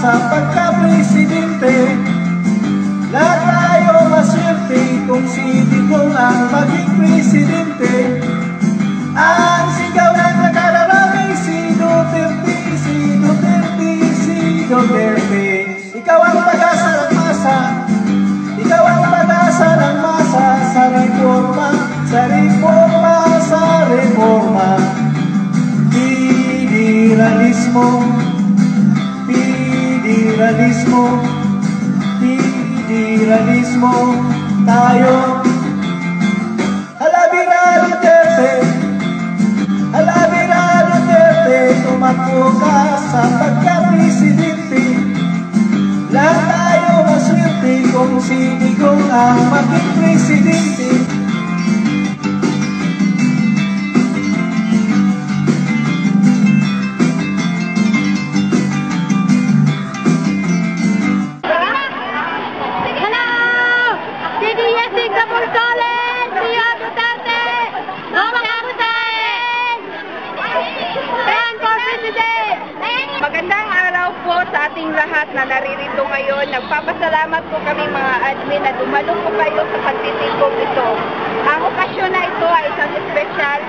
sa pagka-presidente. Lahat tayo maswerte kung si Digong ang maging presidente. Ang sigaw ng nakararami, si Duterte, si Duterte, si Duterte. Ikaw ang pag-asa ng masa, ikaw ang pag-asa ng masa sa reforma, sa reforma, sa reforma. Federalismo, federalismo, federalismo tayo. Halabira Duterte, halabira Duterte, tumakbo ka sa pagka-presidente. Lahat tayo maswerte kung si Digong ang maging presidente. Magandang araw po sa ating lahat na naririto ngayon. Nagpapasalamat po kaming mga admin na dumalo po kayo sa pagtitipog ito. Ang okasyon na ito ay isang espesyal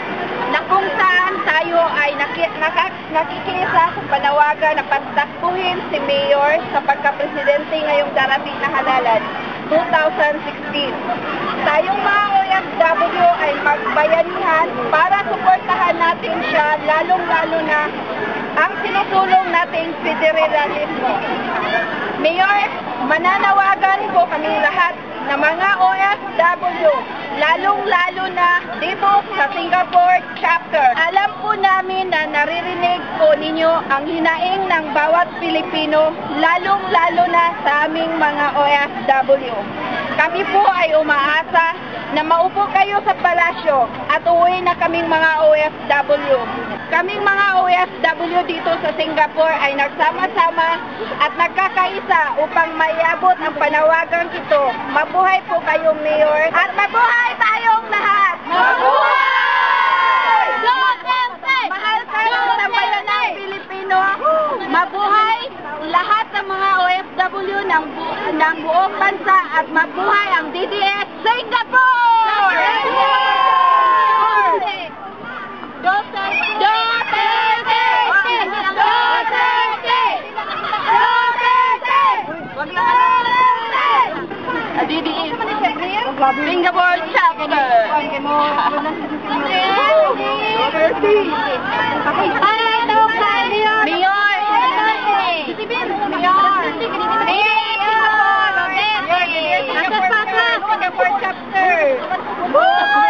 na kung saan tayo ay nakikisa sa panawagan na patakbuhin si Mayor sa pagka-presidente ngayong darating na halalan 2016. Tayong mga OFW ay magbayanihan para suportahan natin siya, lalong-lalo na ang sinusulong nating federalismo. Mayor, mananawagan po kaming lahat na mga OFW, lalong-lalo na dito sa Singapore chapter. Alam po namin na naririnig po ninyo ang hinaing ng bawat Pilipino, lalong-lalo na sa aming mga OFW. Kami po ay umaasa na maupo kayo sa palasyo at uwi na kaming mga OFW. Kaming mga OFW dito sa Singapore ay nagsama-sama at nagkakaisa upang maiabot ang panawagang ito. Mabuhay po kayong Mayor at mabuhay tayong lahat! Mabuhay! Mahal kayo sa bayanang Pilipino. Mabuhay lahat ng mga OFW ng buong bansa at mabuhay ang DDS Singapore! Singapore chapter. Singapore chapter.